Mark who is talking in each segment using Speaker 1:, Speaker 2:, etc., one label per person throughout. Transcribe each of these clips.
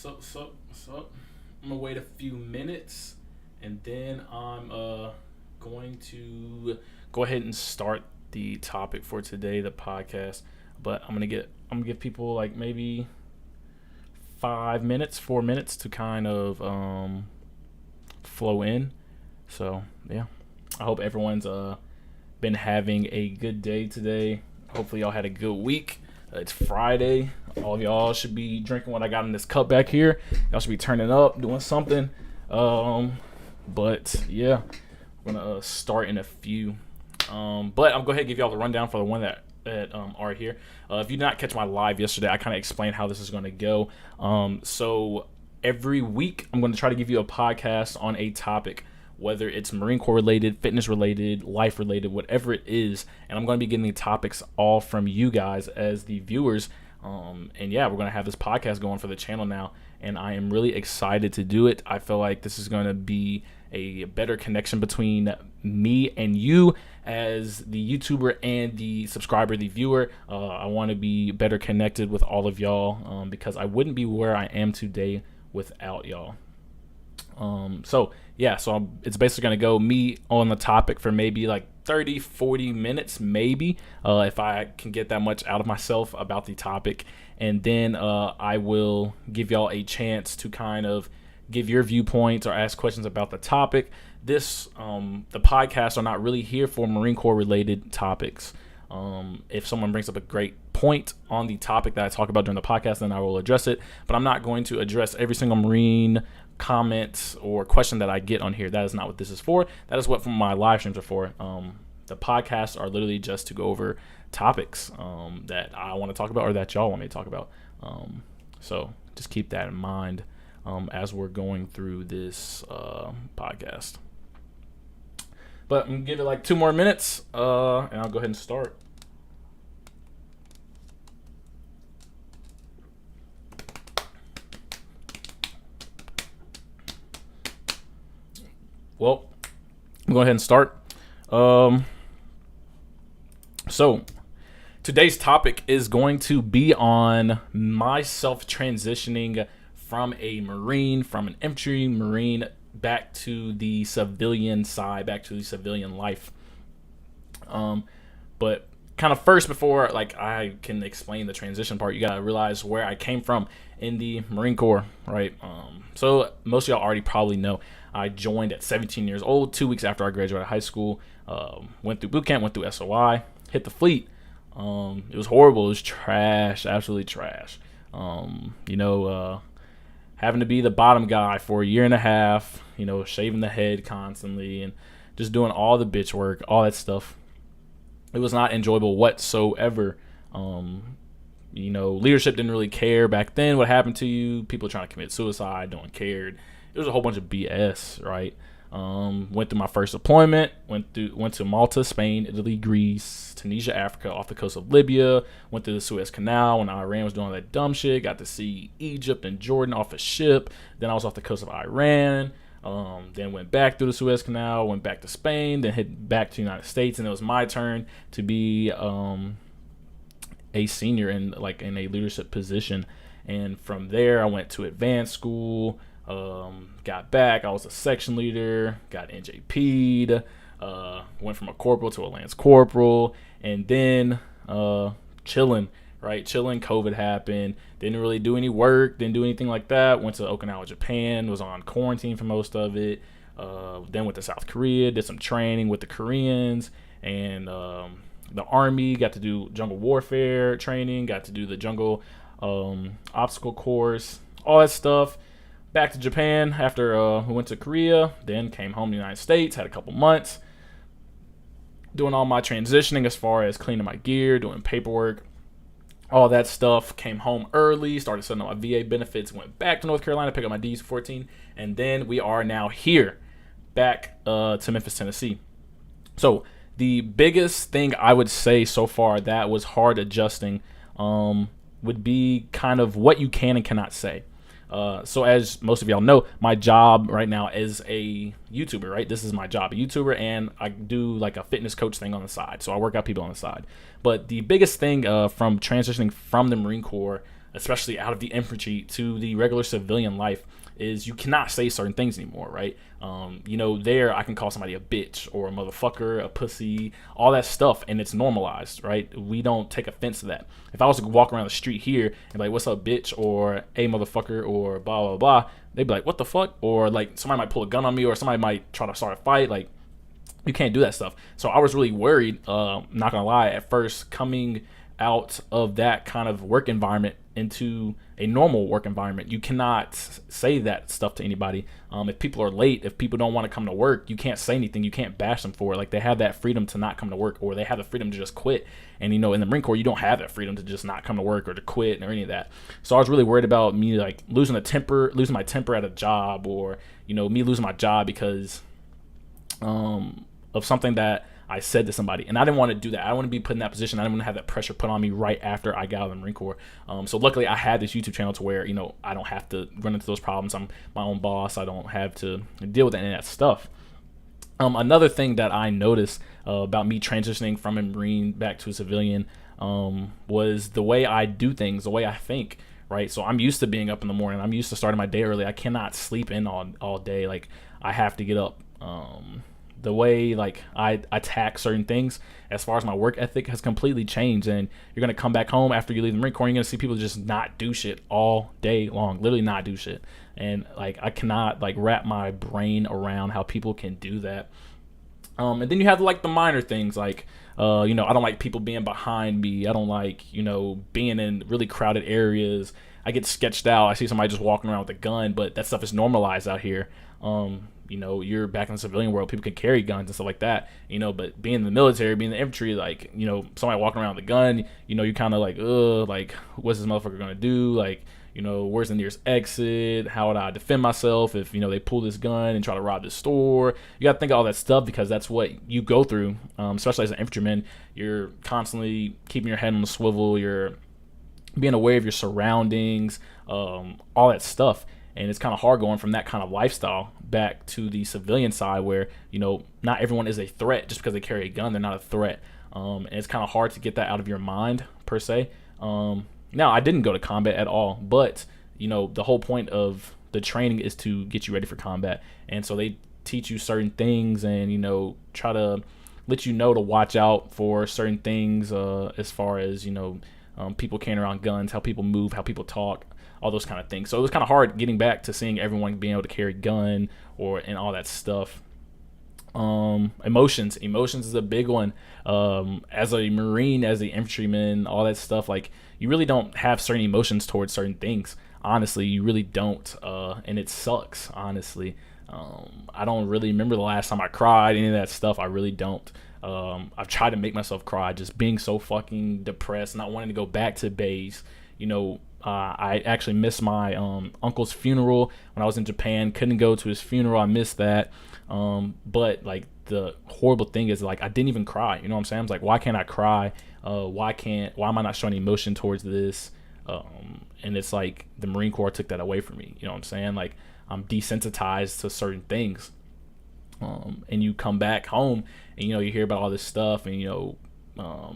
Speaker 1: So. I'm gonna wait a few minutes, and then I'm going to go ahead and start the topic for today, the podcast. But I'm gonna give people like maybe 5 minutes, 4 minutes to kind of flow in. So yeah, I hope everyone's been having a good day today. Hopefully y'all had a good week. It's Friday. All of y'all should be drinking what I got in this cup back here. Y'all should be turning up, doing something. But yeah, I'm gonna start in a few. But I'll go ahead and give y'all the rundown for the one that are here. If you did not catch my live yesterday, I kind of explained how this is going to go. So every week, I'm going to try to give you a podcast on a topic, whether it's Marine Corps related, fitness related, life related, whatever it is. And I'm going to be getting the topics all from you guys as the viewers. And yeah, we're going to have this podcast going for the channel now. And I am really excited to do it. I feel like this is going to be a better connection between me and you as the YouTuber and the subscriber, the viewer. I want to be better connected with all of y'all because I wouldn't be where I am today without y'all. So it's basically going to go me on the topic for maybe like 30-40 minutes, maybe, if I can get that much out of myself about the topic. And then I will give y'all a chance to kind of give your viewpoints or ask questions about the topic. The podcasts are not really here for Marine Corps related topics. If someone brings up a great point on the topic that I talk about during the podcast, then I will address it. But I'm not going to address every single Marine comment or question that I get on here. That is not what this is for. That is what my live streams are for. The podcasts are literally just to go over topics that I want to talk about or that y'all want me to talk about. So just keep that in mind as we're going through this podcast. But I'm going to give it like 2 more minutes and I'll go ahead and start. Well, I'm going to go ahead and start. So today's topic is going to be on myself transitioning from a Marine, from an infantry Marine, back to the civilian side, back to the civilian life. But kind of first, before like I can explain the transition part, you gotta realize where I came from in the Marine Corps, right? So most of y'all already probably know I joined at 17 years old, 2 weeks after I graduated high school. Went through boot camp, went through SOI, hit the fleet. It was horrible. It was trash, absolutely trash. Having to be the bottom guy for a year and a half, shaving the head constantly and just doing all the bitch work, all that stuff. It was not enjoyable whatsoever. Leadership didn't really care back then what happened to you. People trying to commit suicide, no one cared. It was a whole bunch of BS, right? Went through my first deployment, went to Malta, Spain, Italy, Greece, Tunisia, Africa, off the coast of Libya, went through the Suez Canal when Iran was doing all that dumb shit, got to see Egypt and Jordan off a ship. Then I was off the coast of Iran, then went back through the Suez Canal, went back to Spain, then hit back to the United States, and it was my turn to be a senior in a leadership position. And from there I went to advanced school. Got back, I was a section leader, got NJP'd, went from a corporal to a lance corporal, and then chilling. COVID happened, didn't really do any work, didn't do anything like that. Went to Okinawa, Japan, was on quarantine for most of it. Then went to South Korea, did some training with the Koreans and the Army, got to do jungle warfare training, got to do the jungle obstacle course, all that stuff. Back to Japan after we went to Korea, then came home to the United States, had a couple months doing all my transitioning as far as cleaning my gear, doing paperwork, all that stuff. Came home early, started setting up my VA benefits, went back to North Carolina, picked up my DC-14, and then we are now here, back to Memphis, Tennessee. So the biggest thing I would say so far that was hard adjusting would be kind of what you can and cannot say. So as most of y'all know, my job right now is a YouTuber, right? This is my job, a YouTuber, and I do like a fitness coach thing on the side. So I work out people on the side. But the biggest thing from transitioning from the Marine Corps especially out of the infantry to the regular civilian life, is you cannot say certain things anymore, right? There I can call somebody a bitch or a motherfucker, a pussy, all that stuff, and it's normalized, right? We don't take offense to that. If I was to walk around the street here and be like, "What's up, bitch?" or "Hey, motherfucker," or blah blah blah, they'd be like, "What the fuck?" Or like somebody might pull a gun on me, or somebody might try to start a fight. Like, you can't do that stuff. So I was really worried, not gonna lie, at first coming out of that kind of work environment into a normal work environment. You cannot say that stuff to anybody. If people are late, if people don't want to come to work, you can't say anything. You can't bash them for it. Like, they have that freedom to not come to work, or they have the freedom to just quit. And in the Marine Corps, you don't have that freedom to just not come to work or to quit or any of that. So I was really worried about me like losing my temper at a job, or me losing my job because of something that I said to somebody. And I didn't want to do that. I didn't want to be put in that position. I didn't want to have that pressure put on me right after I got out of the Marine Corps. So luckily I had this YouTube channel to where, I don't have to run into those problems. I'm my own boss. I don't have to deal with any of that stuff. Another thing that I noticed about me transitioning from a Marine back to a civilian was the way I do things, the way I think, right? So I'm used to being up in the morning. I'm used to starting my day early. I cannot sleep in all day. Like, I have to get up. The way like I attack certain things as far as my work ethic has completely changed. And you're going to come back home after you leave the Marine Corps, and you're going to see people just not do shit all day long, literally not do shit. And like, I cannot like wrap my brain around how people can do that. And then you have like the minor things like, I don't like people being behind me. I don't like, being in really crowded areas. I get sketched out. I see somebody just walking around with a gun, but that stuff is normalized out here. You're back in the civilian world, people can carry guns and stuff like that, but being in the military, being in the infantry, like, somebody walking around with a gun, you're kind of like, like, what's this motherfucker gonna do? Like, where's the nearest exit? How would I defend myself if, they pull this gun and try to rob this store? You got to think of all that stuff, because that's what you go through, especially as an infantryman. You're constantly keeping your head on the swivel. You're being aware of your surroundings, all that stuff. And it's kind of hard going from that kind of lifestyle back to the civilian side where, not everyone is a threat. Just because they carry a gun, they're not a threat. And it's kind of hard to get that out of your mind, per se. Now, I didn't go to combat at all, but, the whole point of the training is to get you ready for combat. And so they teach you certain things and, try to let you know to watch out for certain things as far as, people carrying around guns, how people move, how people talk, all those kind of things. So it was kind of hard getting back to seeing everyone being able to carry a gun and all that stuff. Emotions is a big one. As a Marine, as an infantryman, all that stuff, like, you really don't have certain emotions towards certain things. Honestly, you really don't. And it sucks, honestly. I don't really remember the last time I cried, any of that stuff. I really don't. I've tried to make myself cry, just being so fucking depressed, not wanting to go back to base. I actually missed my uncle's funeral when I was in Japan. Couldn't go to his funeral. I missed that. But like, the horrible thing is, like, I didn't even cry. You know what I'm saying? I was like, why can't I cry? Why am I not showing emotion towards this? And it's like the Marine Corps took that away from me. You know what I'm saying? Like, I'm desensitized to certain things. And you come back home and, you hear about all this stuff, and,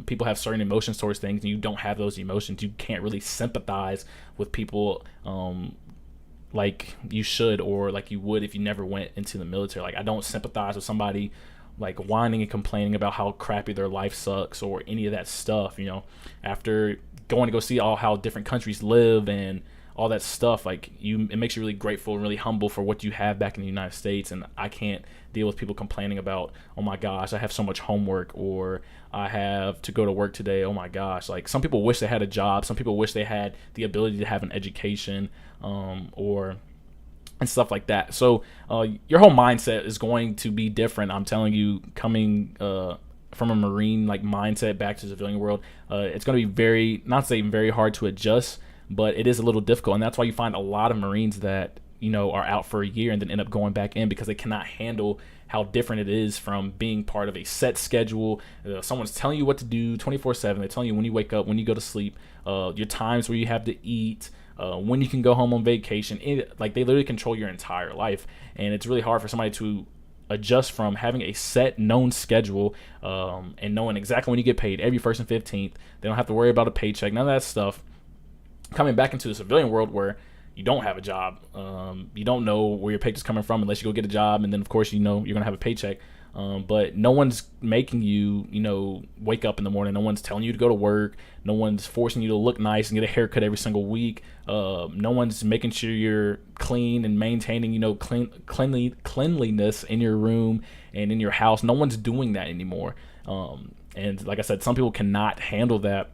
Speaker 1: people have certain emotions towards things, and you don't have those emotions. You can't really sympathize with people like you should, or like you would if you never went into the military. Like, I don't sympathize with somebody like whining and complaining about how crappy their life sucks or any of that stuff. After going to go see how different countries live and all that stuff, like, it makes you really grateful and really humble for what you have back in the United States. And I can't deal with people complaining about, oh my gosh, I have so much homework, or I have to go to work today. Oh my gosh. Like, some people wish they had a job. Some people wish they had the ability to have an education, and stuff like that. So your whole mindset is going to be different. I'm telling you, coming from a Marine like mindset back to the civilian world, it's going to be not saying very hard to adjust, but it is a little difficult. And that's why you find a lot of Marines that, are out for a year and then end up going back in, because they cannot handle how different it is from being part of a set schedule. Someone's telling you what to do 24/7. They're telling you when you wake up, when you go to sleep, your times where you have to eat, when you can go home on vacation. Like, they literally control your entire life. And it's really hard for somebody to adjust from having a set known schedule, and knowing exactly when you get paid every 1st and 15th. They don't have to worry about a paycheck, none of that stuff. coming back into the civilian world where you don't have a job. You don't know where your paycheck's coming from unless you go get a job, and then of course you know you're gonna have a paycheck. But no one's making you, wake up in the morning. No one's telling you to go to work. No one's forcing you to look nice and get a haircut every single week. No one's making sure you're clean and maintaining, cleanliness in your room and in your house. No one's doing that anymore. And like I said, some people cannot handle that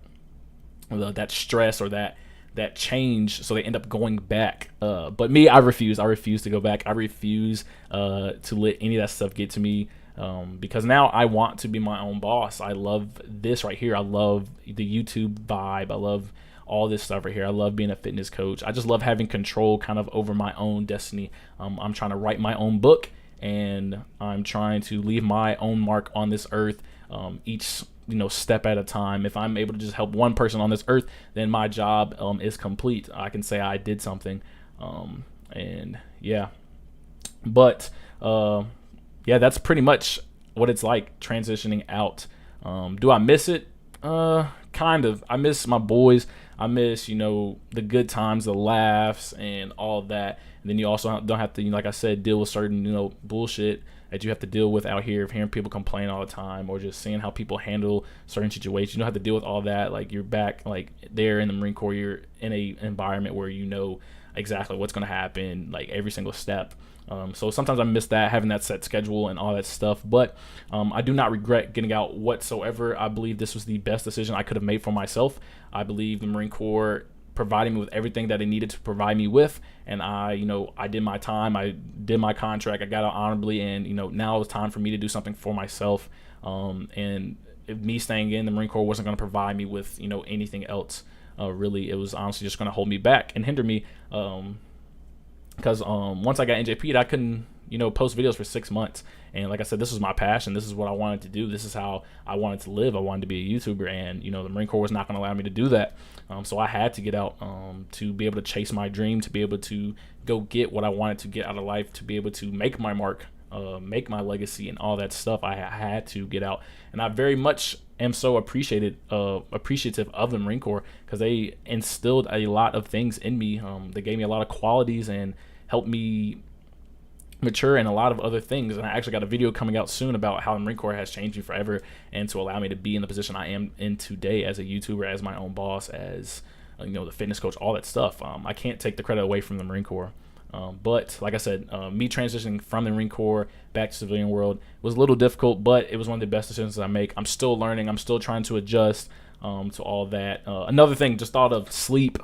Speaker 1: stress or that change, so they end up going back. But me, I refuse to go back. I refuse to let any of that stuff get to me, because now I want to be my own boss. I love this right here. I love the YouTube vibe. I love all this stuff right here. I love being a fitness coach. I just love having control kind of over my own destiny. I'm trying to write my own book, and I'm trying to leave my own mark on this earth, each step at a time. If I'm able to just help one person on this earth, then my job is complete. I can say I did something. And yeah, but that's pretty much what it's like transitioning out. Do I miss it? Kind of. I miss my boys. I miss the good times, the laughs, and all of that. And then you also don't have to, like I said, deal with certain bullshit that you have to deal with out here, of hearing people complain all the time, or just seeing how people handle certain situations. You don't have to deal with all that. Like, you're back, like, there in the Marine Corps. You're in a environment where you know exactly what's going to happen, like, every single step. So sometimes I miss that, having that set schedule and all that stuff. But I do not regret getting out whatsoever. I believe this was the best decision I could have made for myself. I believe the Marine Corps providing me with everything that it needed to provide me with, and I did my time, I did my contract, I got out honorably, and now it was time for me to do something for myself. And if me staying in the Marine Corps wasn't going to provide me with anything else. Really, it was honestly just going to hold me back and hinder me, because once I got NJP'd, I couldn't post videos for 6 months. And like I said, this was my passion. This is what I wanted to do. This is how I wanted to live. I wanted to be a YouTuber, and the Marine Corps was not going to allow me to do that. So I had to get out to be able to chase my dream, to be able to go get what I wanted to get out of life, to be able to make my mark, make my legacy, and all that stuff. I had to get out, and I very much am so appreciative of the Marine Corps, because they instilled a lot of things in me. They gave me a lot of qualities and helped me mature in a lot of other things. And I actually got a video coming out soon about how the Marine Corps has changed me forever, and to allow me to be in the position I am in today as a YouTuber, as my own boss, as the fitness coach, all that stuff. I can't take the credit away from the Marine Corps. But like I said, me transitioning from the Marine Corps back to civilian world was a little difficult, but it was one of the best decisions I make. I'm still learning. I'm still trying to adjust to all that. Another thing, just thought of sleep.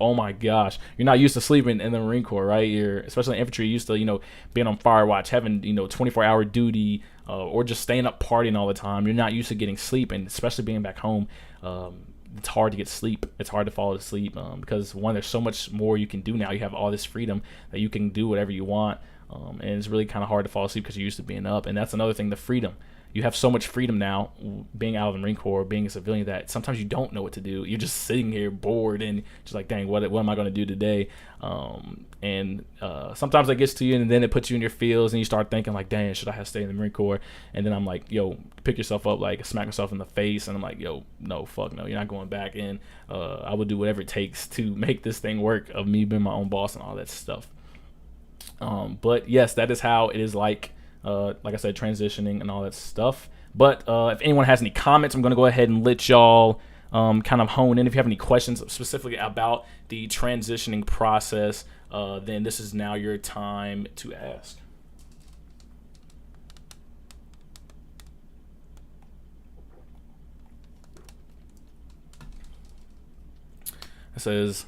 Speaker 1: Oh my gosh, you're not used to sleeping in the Marine Corps, right? You're, especially in infantry, used to being on fire watch, having 24-hour duty, or just staying up partying all the time. You're not used to getting sleep, and especially being back home, it's hard to get sleep. It's hard to fall asleep, because one, there's so much more you can do now. You have all this freedom that you can do whatever you want, and it's really kind of hard to fall asleep because you're used to being up. And that's another thing, the freedom. You have so much freedom now, being out of the Marine Corps, being a civilian, that sometimes you don't know what to do. You're just sitting here bored and just like, dang, what am I going to do today? And sometimes that gets to you, and then it puts you in your feels, and you start thinking like, dang, should I have stayed in the Marine Corps? And then I'm like, yo, pick yourself up, like smack myself in the face, and I'm like, yo, no, fuck no, you're not going back in. I would do whatever it takes to make this thing work, of me being my own boss and all that stuff. But yes, that is how it is like I said, transitioning and all that stuff. But if anyone has any comments, I'm going to go ahead and let y'all kind of hone in. If you have any questions specifically about the transitioning process, then this is now your time to ask. It says,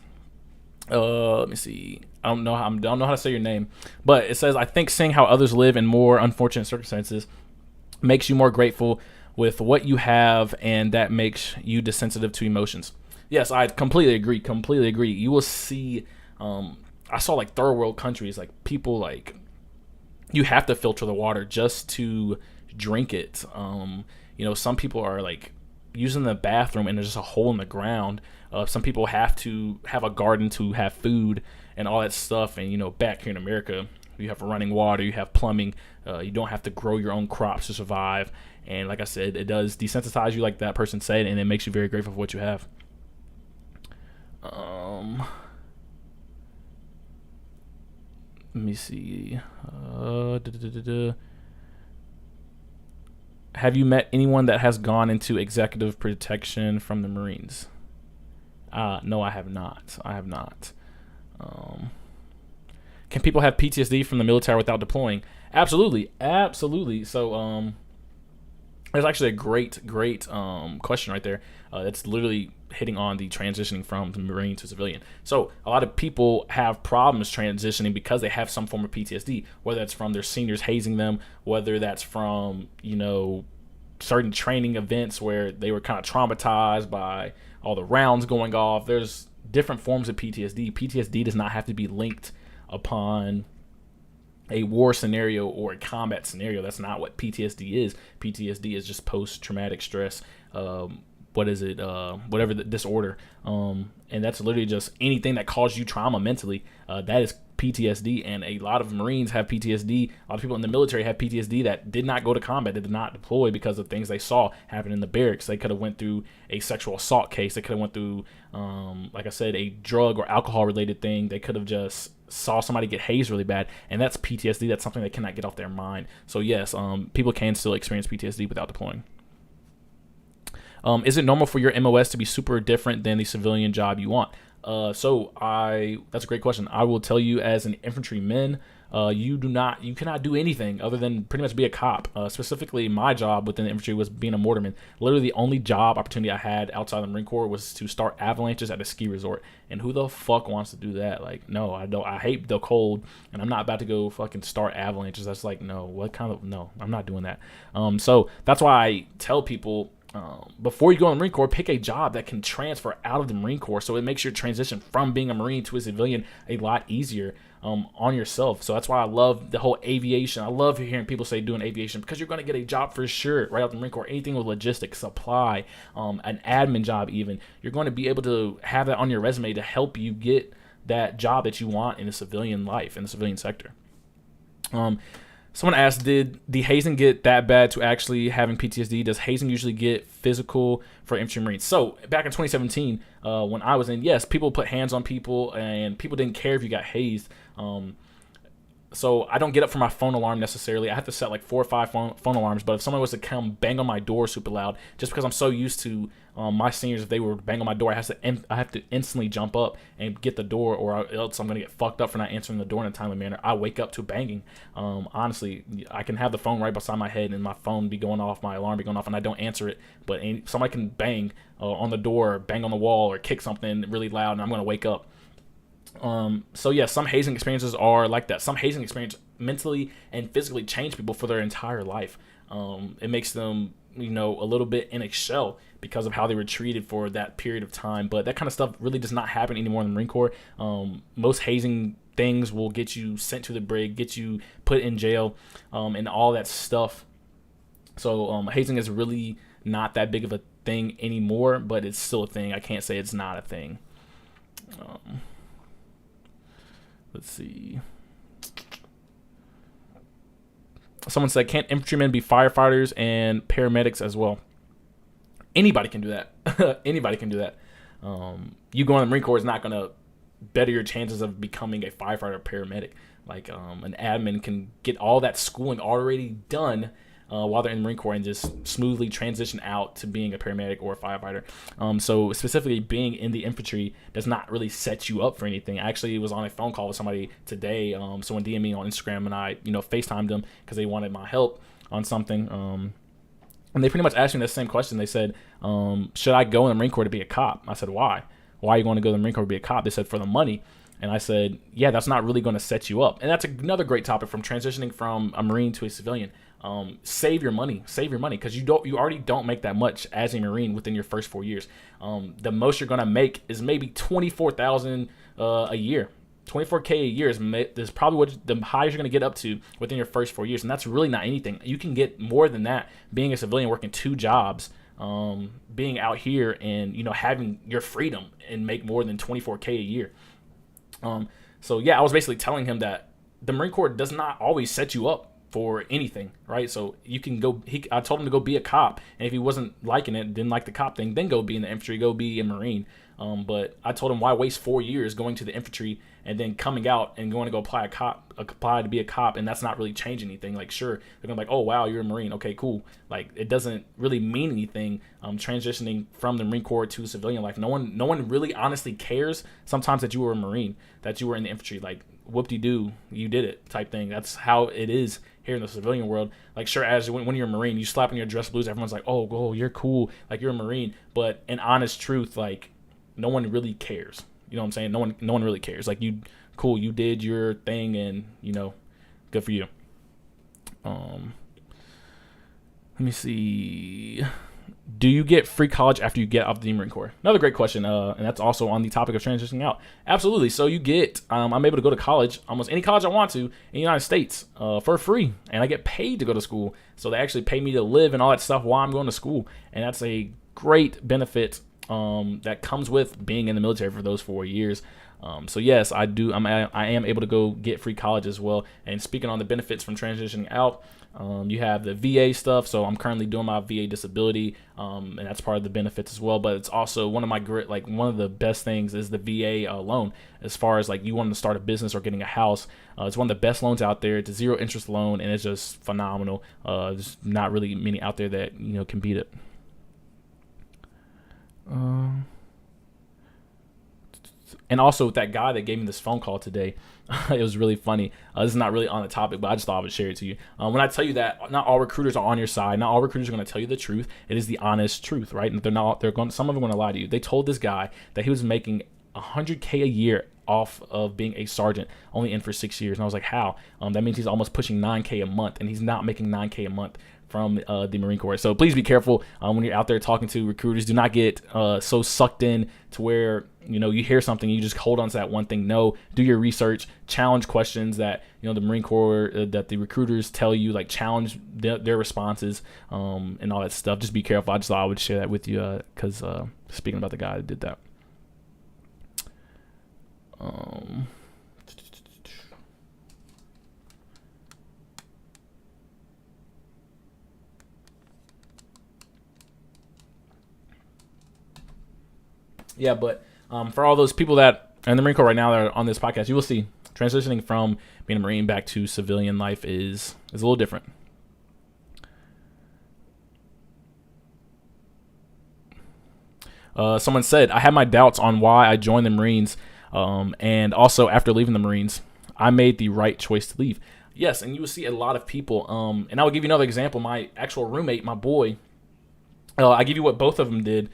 Speaker 1: let me see. I don't know how to say your name, but it says, I think seeing how others live in more unfortunate circumstances makes you more grateful with what you have, and that makes you desensitive to emotions. Yes, I completely agree. You will see, I saw like third world countries, like people, like, you have to filter the water just to drink it. Some people are like using the bathroom and there's just a hole in the ground. Some people have to have a garden to have food and all that stuff. And back here in America, you have running water, you have plumbing, you don't have to grow your own crops to survive. And like I said, it does desensitize you, like that person said, and it makes you very grateful for what you have. Um, let me see. Da, da, da, da. Have you met anyone that has gone into executive protection from the Marines? No, I have not. I have not. Um, can people have PTSD from the military without deploying? Absolutely, absolutely. So, there's actually a great question right there. That's literally hitting on the transitioning from the Marine to civilian. So a lot of people have problems transitioning because they have some form of PTSD, whether that's from their seniors hazing them, whether that's from, certain training events where they were kind of traumatized by all the rounds going off. There's different forms of PTSD. PTSD does not have to be linked upon a war scenario or a combat scenario. That's not what PTSD is. PTSD is just post-traumatic stress. Whatever the disorder. And that's literally just anything that caused you trauma mentally. That is PTSD. And a lot of Marines have PTSD. A lot of people in the military have PTSD that did not go to combat. They did not deploy because of things they saw happen in the barracks. They could have went through a sexual assault case. They could have went through, like I said, a drug or alcohol related thing. They could have just saw somebody get hazed really bad, and that's PTSD. That's something they cannot get off their mind. So yes, people can still experience PTSD without deploying. Is it normal for your MOS to be super different than the civilian job you want? That's a great question. I will tell you, as an infantryman, you cannot do anything other than pretty much be a cop. Specifically, my job within the infantry was being a mortarman. Literally, the only job opportunity I had outside the Marine Corps was to start avalanches at a ski resort. And who the fuck wants to do that? Like, no, I don't. I hate the cold, and I'm not about to go fucking start avalanches. That's like, no. No, I'm not doing that. So that's why I tell people, before you go in the Marine Corps, pick a job that can transfer out of the Marine Corps, so it makes your transition from being a Marine to a civilian a lot easier on yourself. So that's why I love the whole aviation. I love hearing people say doing aviation, because you're going to get a job for sure right out the Marine Corps. Anything with logistics, supply, an admin job even. You're going to be able to have that on your resume to help you get that job that you want in the civilian life, in the civilian sector. Someone asked, did the hazing get that bad to actually having PTSD? Does hazing usually get physical for infantry Marines? So back in 2017, when I was in, yes, people put hands on people, and people didn't care if you got hazed. So I don't get up for my phone alarm necessarily. I have to set like 4 or 5 phone alarms. But if someone was to come bang on my door super loud, just because I'm so used to my seniors, if they were to bang on my door, I have to instantly jump up and get the door, or else I'm gonna get fucked up for not answering the door in a timely manner. I wake up to banging. Honestly, I can have the phone right beside my head and my phone be going off, my alarm be going off, and I don't answer it. But somebody can bang on the door, or bang on the wall, or kick something really loud, and I'm gonna wake up. So yeah, some hazing experiences are like that. Some hazing experience mentally and physically change people for their entire life. It makes them, a little bit in a shell because of how they were treated for that period of time. But that kind of stuff really does not happen anymore in the Marine Corps. Most hazing things will get you sent to the brig, get you put in jail, and all that stuff. So hazing is really not that big of a thing anymore, but it's still a thing. I can't say it's not a thing. Let's see. Someone said, can't infantrymen be firefighters and paramedics as well? Anybody can do that. Anybody can do that. You going to the Marine Corps is not going to better your chances of becoming a firefighter or paramedic. Like an admin can get all that schooling already done while they're in the Marine Corps and just smoothly transition out to being a paramedic or a firefighter. So specifically being in the infantry does not really set you up for anything. I actually was on a phone call with somebody today. Someone DM'd me on Instagram, and I, FaceTimed them because they wanted my help on something. And they pretty much asked me the same question. They said, should I go in the Marine Corps to be a cop? I said, why? Why are you going to go to the Marine Corps to be a cop? They said, for the money. And I said, yeah, that's not really going to set you up. And that's another great topic from transitioning from a Marine to a civilian. Save your money, because you already don't make that much as a Marine within your first 4 years. The most you're gonna make is maybe $24,000 a year. $24K a year is probably what the highest you're gonna get up to within your first 4 years, and that's really not anything. You can get more than that being a civilian, working 2 jobs, being out here and having your freedom and make more than $24K a year. So yeah, I was basically telling him that the Marine Corps does not always set you up for anything, right? So you can go, I told him to go be a cop, and if he wasn't liking it, didn't like the cop thing, then go be in the infantry, go be a Marine. But I told him, why waste 4 years going to the infantry and then coming out and going to go apply to be a cop, and that's not really changing anything. Like, sure, they're gonna be like, oh wow, you're a Marine, okay, cool. Like, it doesn't really mean anything. Transitioning from the Marine Corps to civilian life, no one really honestly cares sometimes that you were a Marine, that you were in the infantry. Like, whoop-de-doo, you did it type thing. That's how it is here in the civilian world. Like, sure, as when you're a Marine, you slap on your dress blues, everyone's like, oh, you're cool, like you're a Marine. But in honest truth, like, no one really cares. You know what I'm saying? No one really cares. Like, you, cool, you did your thing, and good for you. Let me see. Do you get free college after you get off the Marine Corps? Another great question, and that's also on the topic of transitioning out. Absolutely. So you get, I'm able to go to college, almost any college I want to in the United States, for free, and I get paid to go to school. So they actually pay me to live and all that stuff while I'm going to school, and that's a great benefit that comes with being in the military for those 4 years. So yes, I am able to go get free college as well. And speaking on the benefits from transitioning out, you have the VA stuff. So I'm currently doing my VA disability, and that's part of the benefits as well. But it's also one of the best things is the VA loan. As far as like you wanting to start a business or getting a house, it's one of the best loans out there. It's a 0 interest loan, and it's just phenomenal. There's not really many out there that can beat it. And also with that guy that gave me this phone call today, it was really funny. This is not really on the topic, but I just thought I would share it to you. When I tell you that not all recruiters are on your side, not all recruiters are going to tell you the truth. It is the honest truth, right? And some of them are going to lie to you. They told this guy that he was making $100K a year off of being a sergeant, only in for 6 years. And I was like, how? That means he's almost pushing $9K a month, and he's not making $9K a month from the Marine Corps. So please be careful when you're out there talking to recruiters. Do not get so sucked in to where you hear something, you just hold on to that one thing. No, do your research, challenge questions that the Marine Corps that the recruiters tell you, like challenge their responses, and all that stuff. Just be careful. I just thought I would share that with you because speaking about the guy that did that. Yeah, but for all those people that are in the Marine Corps right now that are on this podcast, you will see transitioning from being a Marine back to civilian life is a little different. Someone said, I had my doubts on why I joined the Marines, and also after leaving the Marines, I made the right choice to leave. Yes, and you will see a lot of people, and I will give you another example. My actual roommate, my boy, I give you what both of them did.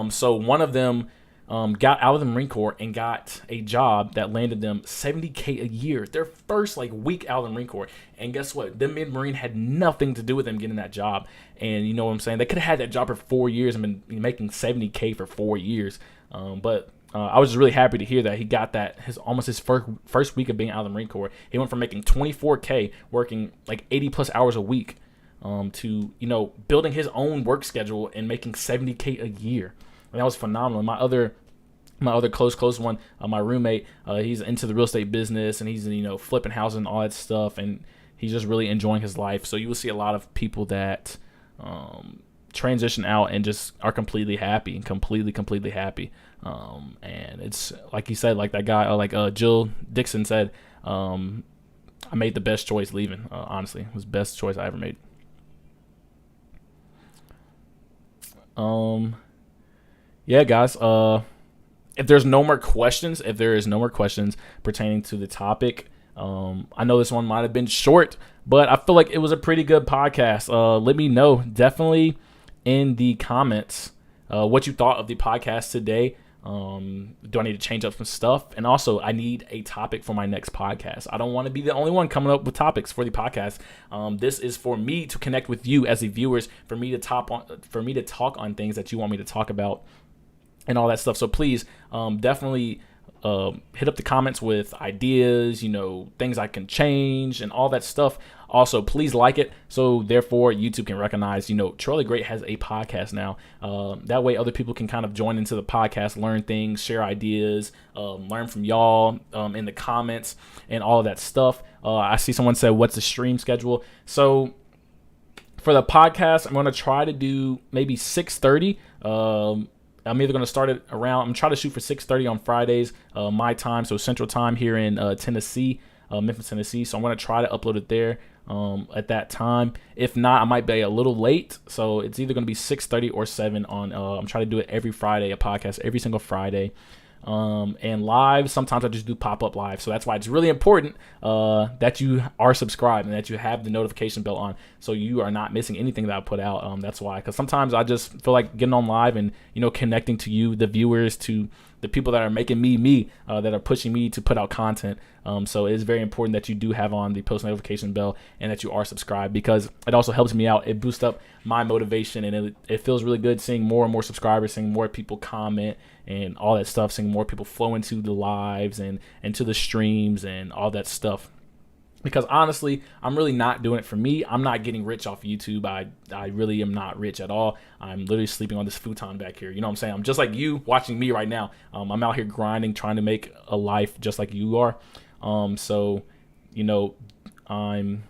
Speaker 1: So one of them got out of the Marine Corps and got a job that landed them $70K a year, their first week out of the Marine Corps. And guess what? The mid-Marine had nothing to do with them getting that job. And you know what I'm saying? They could have had that job for 4 years and been making $70K for 4 years. But I was just really happy to hear that he got that almost his first week of being out of the Marine Corps. He went from making $24K, working 80 plus hours a week, to building his own work schedule and making $70K a year. And that was phenomenal. My other close one, my roommate, he's into the real estate business, and he's flipping houses and all that stuff, and he's just really enjoying his life. So you will see a lot of people that transition out and just are completely happy, completely happy. And it's like he said, like that guy, Jill Dixon said, I made the best choice leaving. Honestly, it was the best choice I ever made. Yeah, guys, if there is no more questions pertaining to the topic, I know this one might have been short, but I feel like it was a pretty good podcast. Let me know definitely in the comments what you thought of the podcast today. Do I need to change up some stuff? And also, I need a topic for my next podcast. I don't want to be the only one coming up with topics for the podcast. This is for me to connect with you as the viewers, for me to talk on things that you want me to talk about and all that stuff. So please, definitely hit up the comments with ideas, things I can change and all that stuff. Also, please like it, so therefore YouTube can recognize, Trell Great has a podcast now. That way other people can kind of join into the podcast, learn things, share ideas, learn from y'all in the comments and all of that stuff. I see someone said, what's the stream schedule? So for the podcast, I'm going to try to do maybe 6:30. I'm either going to start it around, I'm trying to shoot for 6:30 on Fridays, my time, so Central Time here in Tennessee, Memphis, Tennessee. So I'm going to try to upload it there at that time. If not, I might be a little late. So it's either going to be 6:30 or 7 on, I'm trying to do it every Friday, a podcast every single Friday. And live, sometimes I just do pop-up live. So that's why it's really important that you are subscribed and that you have the notification bell on, so you are not missing anything that I put out. That's why, because sometimes I just feel like getting on live and, you know, connecting to you, the viewers, to the people that are making me, that are pushing me to put out content. So it is very important that you do have on the post notification bell and that you are subscribed, because it also helps me out. It boosts up my motivation, and it feels really good seeing more and more subscribers, seeing more people comment and all that stuff, seeing more people flow into the lives and into the streams and all that stuff. Because honestly, I'm really not doing it for me. I'm not getting rich off YouTube. I really am not rich at all. I'm literally sleeping on this futon back here. You know what I'm saying? I'm just like you watching me right now. I'm out here grinding, trying to make a life just like you are. So, you know, I'm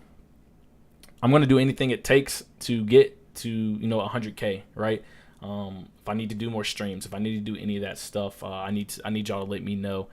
Speaker 1: going to do anything it takes to get to, you know, 100K, right? If I need to do more streams, if I need to do any of that stuff, I need y'all to let me know.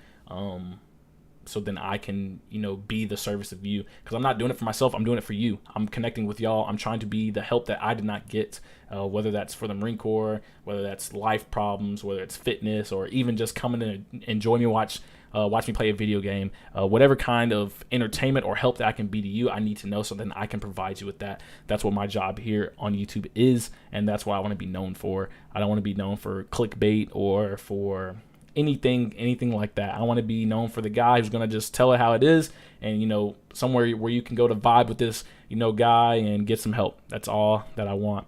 Speaker 1: So then I can, you know, be the service of you, because I'm not doing it for myself. I'm doing it for you. I'm connecting with y'all. I'm trying to be the help that I did not get, whether that's for the Marine Corps, whether that's life problems, whether it's fitness, or even just coming in and enjoy me, watch me play a video game, whatever kind of entertainment or help that I can be to you, I need to know, so then I can provide you with that. That's what my job here on YouTube is, and that's what I want to be known for. I don't want to be known for clickbait or for anything like that. I want to be known for the guy who's going to just tell it how it is, and, you know, somewhere where you can go to vibe with this, you know, guy and get some help. That's all that I want.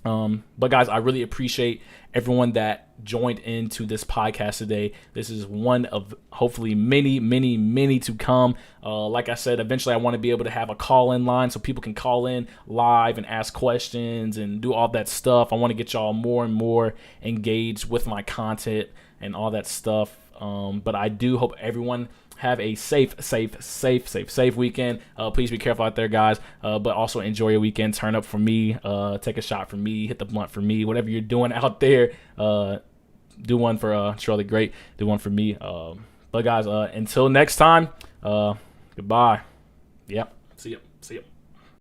Speaker 1: But guys, I really appreciate everyone that joined into this podcast today. This is one of hopefully many to come. Like I said, eventually I want to be able to have a call-in line so people can call in live and ask questions and do all that stuff. I want to get y'all more and more engaged with my content and all that stuff. But I do hope everyone have a safe weekend. Please be careful out there, guys. But also enjoy your weekend. Turn up for me. Take a shot for me. Hit the blunt for me. Whatever you're doing out there, do one for Trell the Great. Do one for me. But guys, until next time, goodbye. Yep. See ya.